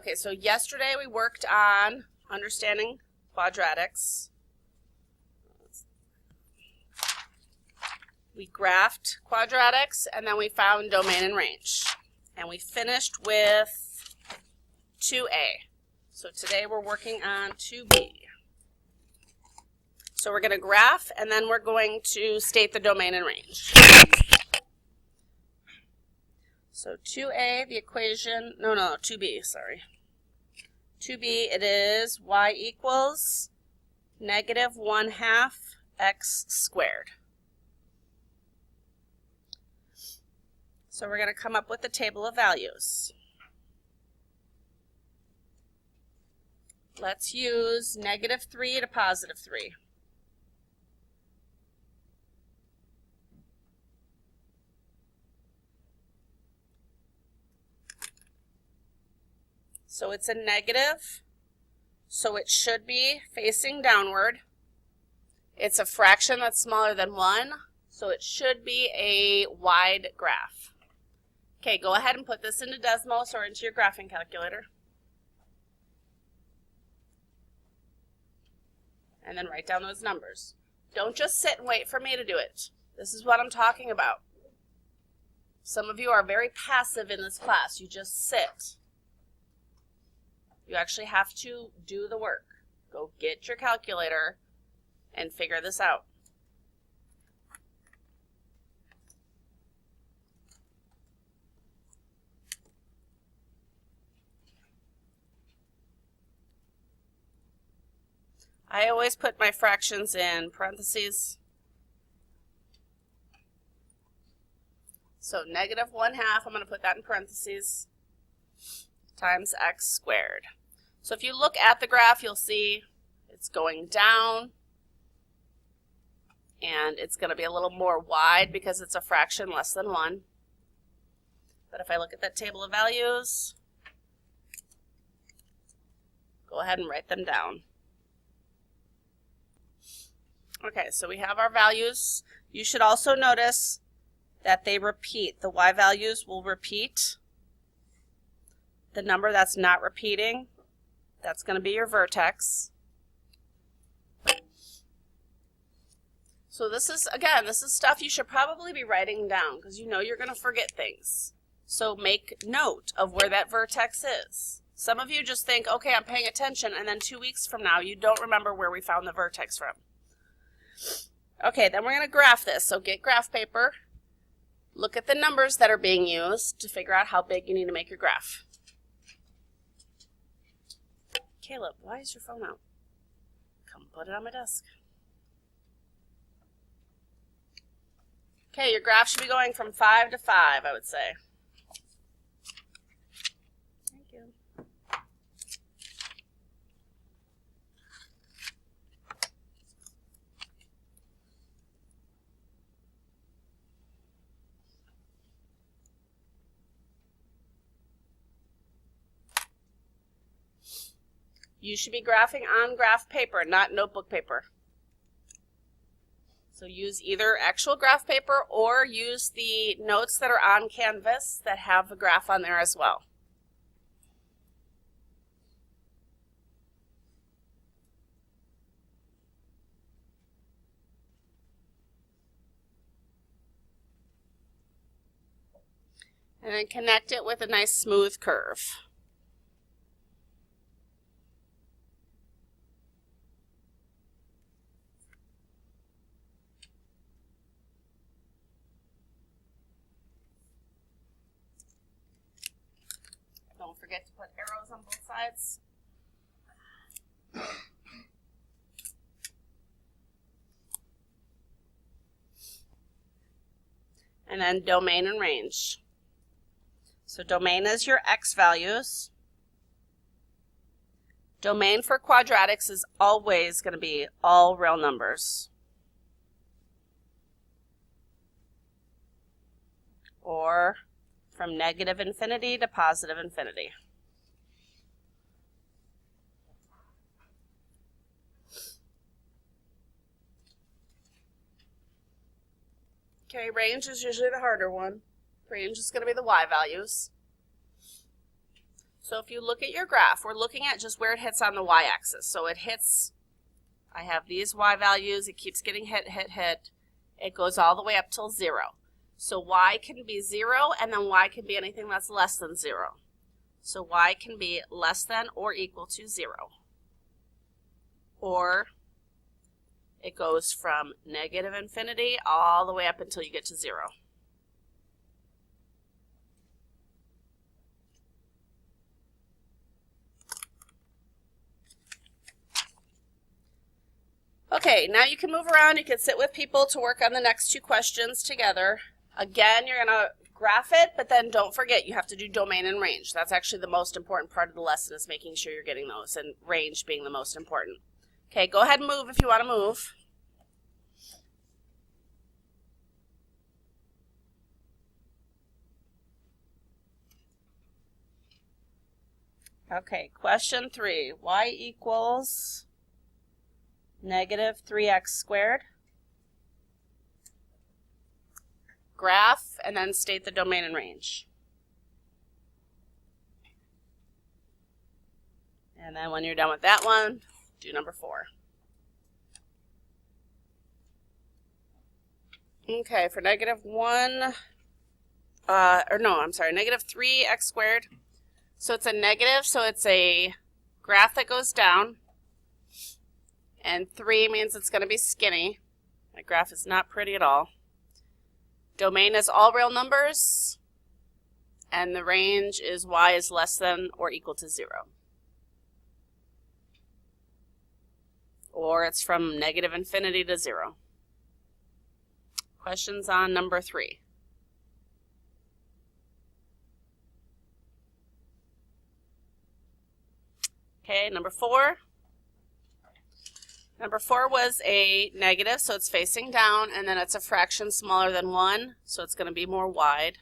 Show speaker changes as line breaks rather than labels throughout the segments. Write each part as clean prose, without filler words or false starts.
Okay, so yesterday we worked on understanding quadratics. We graphed quadratics, and then we found domain and range. And we finished with 2a. So today we're working on 2b. So we're going to graph, and then we're going to state the domain and range. So 2a, the equation, no, 2b, sorry. 2b, it is y equals negative 1/2 x squared. So we're going to come up with the table of values. Let's use -3 to +3. So it's a negative, so it should be facing downward. It's a fraction that's smaller than 1, so it should be a wide graph. Okay, go ahead and put this into Desmos or into your graphing calculator. And then write down those numbers. Don't just sit and wait for me to do it. This is what I'm talking about. Some of you are very passive in this class. You just sit. You actually have to do the work. Go get your calculator and figure this out. I always put my fractions in parentheses. So negative 1/2, I'm going to put that in parentheses, times x squared. So if you look at the graph, you'll see it's going down, and it's going to be a little more wide because it's a fraction less than 1. But if I look at that table of values, go ahead and write them down. Okay, so we have our values. You should also notice that they repeat. The y values will repeat. The number that's not repeating, that's going to be your vertex. So this is, again, this is stuff you should probably be writing down because you know you're going to forget things. So make note of where that vertex is. Some of you just think, okay, I'm paying attention, and then 2 weeks from now you don't remember where we found the vertex from. Okay, then we're going to graph this. So get graph paper. Look at the numbers that are being used to figure out how big you need to make your graph. Caleb, why is your phone out? Come put it on my desk. Okay, your graph should be going from 5 to 5, I would say. Thank you. You should be graphing on graph paper, not notebook paper. So use either actual graph paper or use the notes that are on Canvas that have a graph on there as well. And then connect it with a nice smooth curve. Don't forget to put arrows on both sides. And then domain and range. So domain is your x values. Domain for quadratics is always going to be all real numbers. Or from -infinity to +infinity. Okay, range is usually the harder one. Range is going to be the y values. So if you look at your graph, we're looking at just where it hits on the y-axis. So it hits, I have these y values, it keeps getting hit. It goes all the way up till 0. So y can be 0, and then y can be anything that's less than 0. So y can be less than or equal to 0. Or it goes from negative infinity all the way up until you get to 0. Okay, now you can move around. You can sit with people to work on the next 2 questions together. Again, you're going to graph it, but then don't forget you have to do domain and range. That's actually the most important part of the lesson, is making sure you're getting those, and range being the most important. Okay, go ahead and move if you want to move. Okay, question 3. Y equals negative 3x squared. Graph, and then state the domain and range. And then when you're done with that one, do number 4. Okay, for negative 3x squared. So it's a negative, so it's a graph that goes down. And 3 means it's going to be skinny. My graph is not pretty at all. Domain is all real numbers. And the range is y is less than or equal to 0. Or it's from negative infinity to 0. Questions on number 3. Okay, number 4. Number 4 was a negative, so it's facing down, and then it's a fraction smaller than 1, so it's going to be more wide.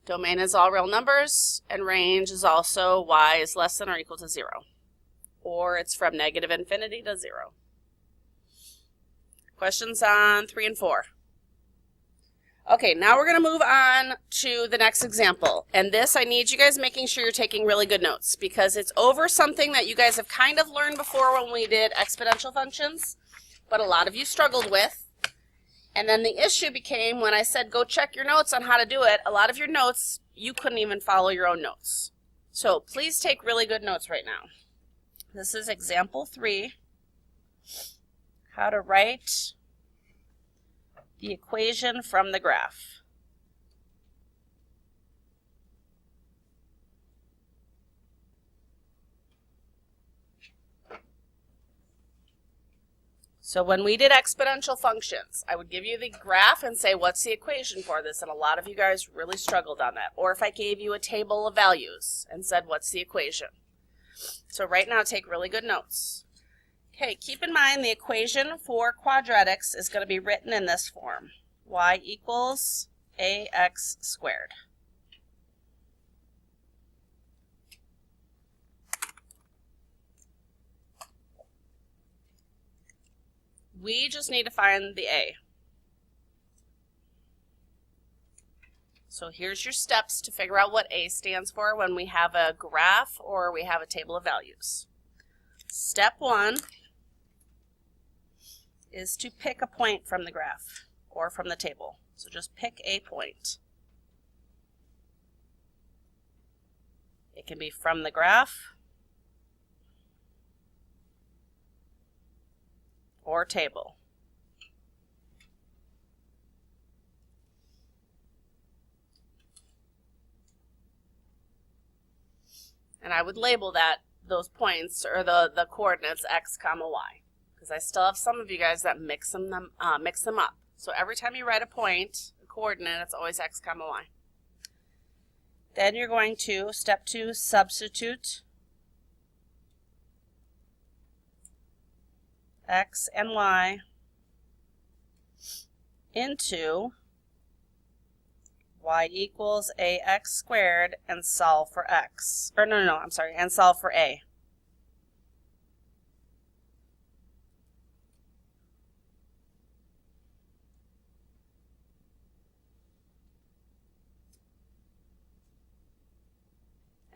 Domain is all real numbers, and range is also y is less than or equal to 0. Or it's from negative infinity to 0. Questions on 3 and 4. Okay, now we're going to move on to the next example. And this, I need you guys making sure you're taking really good notes, because it's over something that you guys have kind of learned before when we did exponential functions, but a lot of you struggled with. And then the issue became when I said go check your notes on how to do it, a lot of your notes, you couldn't even follow your own notes. So please take really good notes right now. This is example 3, how to write the equation from the graph. So when we did exponential functions, I would give you the graph and say, what's the equation for this? And a lot of you guys really struggled on that. Or if I gave you a table of values and said, what's the equation? So right now, take really good notes. Okay, keep in mind the equation for quadratics is going to be written in this form. Y equals ax squared. We just need to find the a. So here's your steps to figure out what a stands for when we have a graph or we have a table of values. Step 1 is to pick a point from the graph or from the table. So just pick a point. It can be from the graph or table. And I would label those points or the coordinates x comma y, because I still have some of you guys that mix them up. So every time you write a point, a coordinate, it's always x comma y. Then you're going to, step 2, substitute x and y into y equals ax squared and solve for x. Or and solve for a.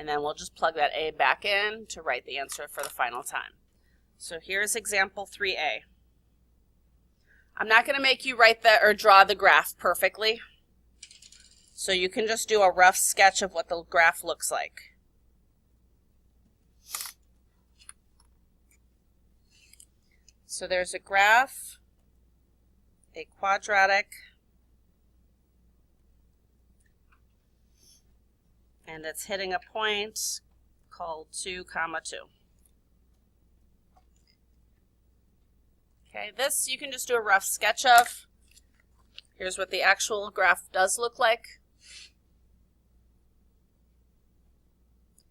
And then we'll just plug that a back in to write the answer for the final time. So here's example 3a. I'm not going to make you write that or draw the graph perfectly. So you can just do a rough sketch of what the graph looks like. So there's a graph, a quadratic, and it's hitting a point called 2, 2. Okay, this you can just do a rough sketch of. Here's what the actual graph does look like.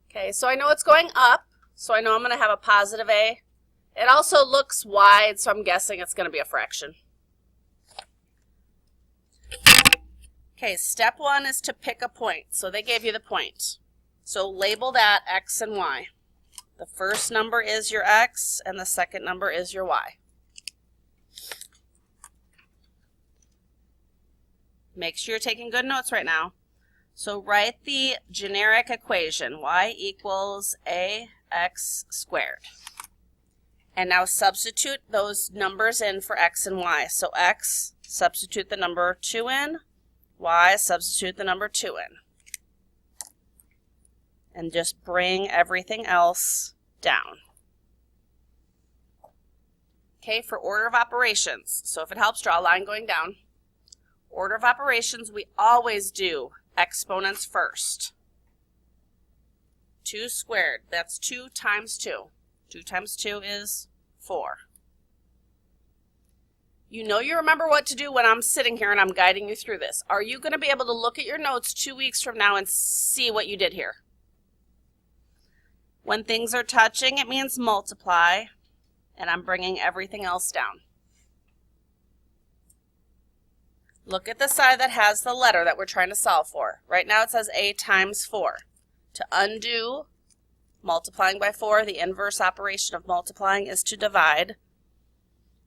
Okay, so I know it's going up, so I know I'm going to have a positive a. It also looks wide, so I'm guessing it's going to be a fraction. Okay, step 1 is to pick a point. So they gave you the point. So label that x and y. The first number is your x, and the second number is your y. Make sure you're taking good notes right now. So write the generic equation, y equals ax squared. And now substitute those numbers in for x and y. So x, substitute the number 2 in. Y, substitute the number 2 in. And just bring everything else down. Okay, for order of operations. So if it helps, draw a line going down. Order of operations, we always do exponents first. 2 squared, that's 2 times 2. 2 times 2 is 4. You know you remember what to do when I'm sitting here and I'm guiding you through this. Are you going to be able to look at your notes 2 weeks from now and see what you did here? When things are touching, it means multiply, and I'm bringing everything else down. Look at the side that has the letter that we're trying to solve for. Right now it says a times 4. To undo multiplying by 4, the inverse operation of multiplying is to divide,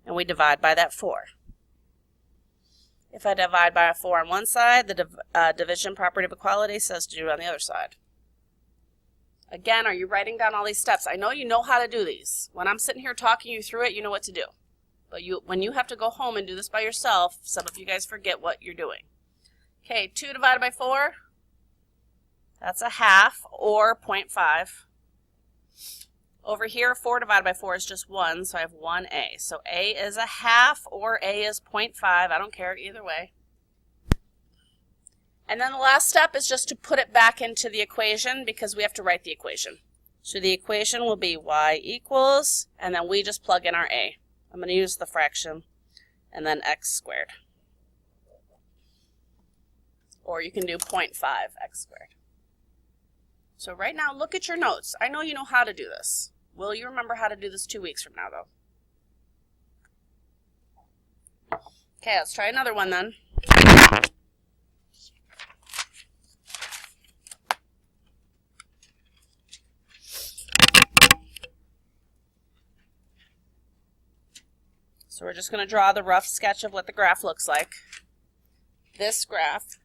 and we divide by that 4. If I divide by a 4 on one side, the division property of equality says to do it on the other side. Again, are you writing down all these steps? I know you know how to do these. When I'm sitting here talking you through it, you know what to do. But when you have to go home and do this by yourself, some of you guys forget what you're doing. Okay, 2 divided by 4, that's a half, or 0.5. Over here, 4 divided by 4 is just 1, so I have 1a. So a is a half, or a is 0.5. I don't care either way. And then the last step is just to put it back into the equation because we have to write the equation. So the equation will be y equals, and then we just plug in our a. I'm going to use the fraction, and then x squared. Or you can do 0.5 x squared. So right now, look at your notes. I know you know how to do this. Will you remember how to do this 2 weeks from now, though? Okay, let's try another one then. So we're just going to draw the rough sketch of what the graph looks like. This graph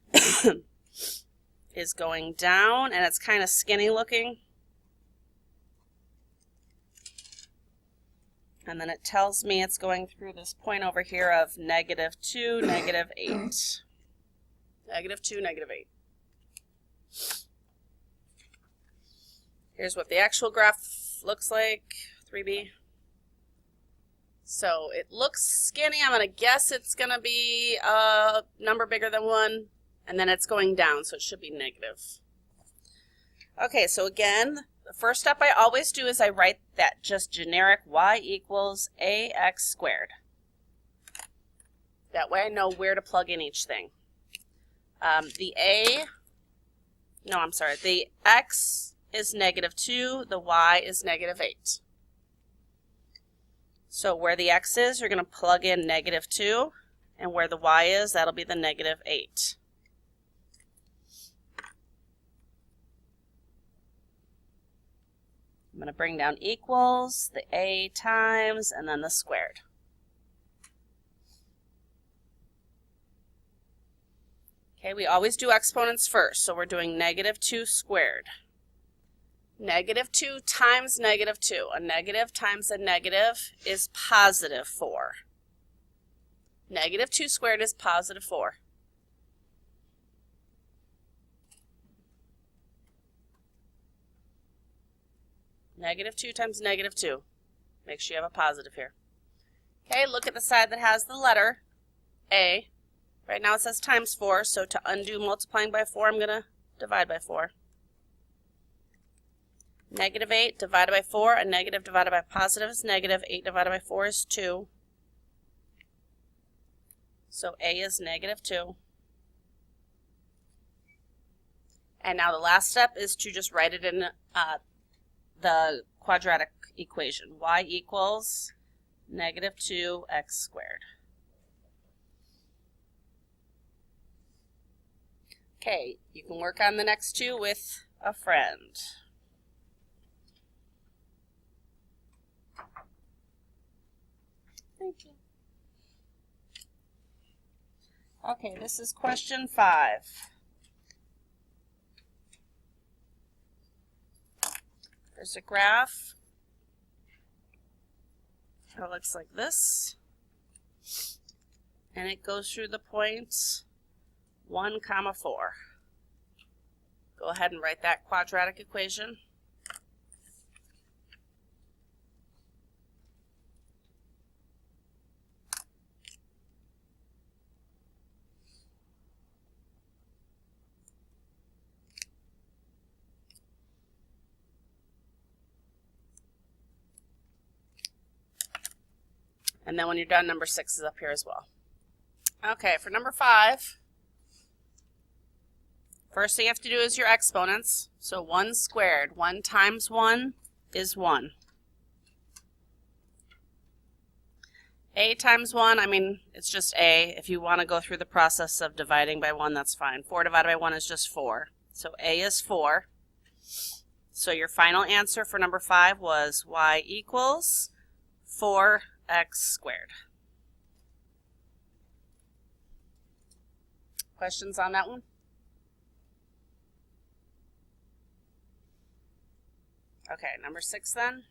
is going down, and it's kind of skinny looking. And then it tells me it's going through this point over here of -2, -8. -2, -8. Here's what the actual graph looks like, 3b. So it looks skinny. I'm going to guess it's going to be a number bigger than 1, and then it's going down, so it should be negative. Okay, so again, the first step I always do is I write that just generic y equals ax squared. That way I know where to plug in each thing. The x is -2, the y is -8. So where the x is, you're going to plug in -2, and where the y is, that'll be the -8. I'm going to bring down equals, the a times, and then the squared. Okay, we always do exponents first, so we're doing -2 squared. Negative 2 times negative 2. A negative times a negative is positive 4. Negative 2 squared is positive 4. Negative 2 times negative 2. Make sure you have a positive here. Okay, look at the side that has the letter A. Right now it says times 4, so to undo multiplying by 4, I'm going to divide by 4. Negative 8 divided by 4, a negative divided by positive is negative. 8 divided by 4 is 2. So A is negative 2. And now the last step is to just write it in the quadratic equation. Y equals negative 2x squared. Okay, you can work on the next two with a friend. Thank you. Okay, this is question 5. There's a graph. It looks like this. And it goes through the points 1, 4. Go ahead and write that quadratic equation. And then when you're done, number 6 is up here as well. Okay, for number 5, first thing you have to do is your exponents. So 1 squared. 1 times 1 is 1. A times 1, I mean, it's just A. If you want to go through the process of dividing by 1, that's fine. 4 divided by 1 is just 4. So A is 4. So your final answer for number 5 was y equals 4x squared. Questions on that one? Okay, number 6 then.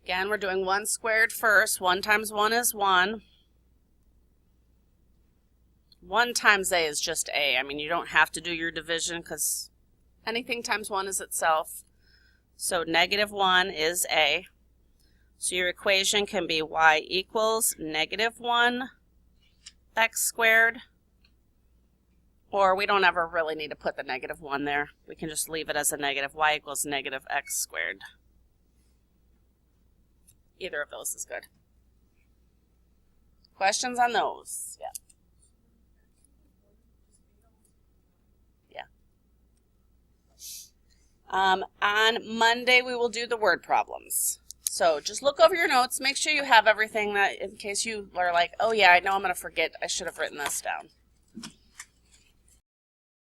Again, we're doing 1 squared first. 1 times 1 is 1. 1 times A is just A. I mean, you don't have to do your division because anything times 1 is itself. So negative 1 is A. So your equation can be y equals negative 1x squared. Or we don't ever really need to put the negative 1 there. We can just leave it as a negative. Y equals negative x squared. Either of those is good. Questions on those? Yeah. On Monday, we will do the word problems. So just look over your notes. Make sure you have everything that in case you are like, oh yeah, I know I'm going to forget. I should have written this down.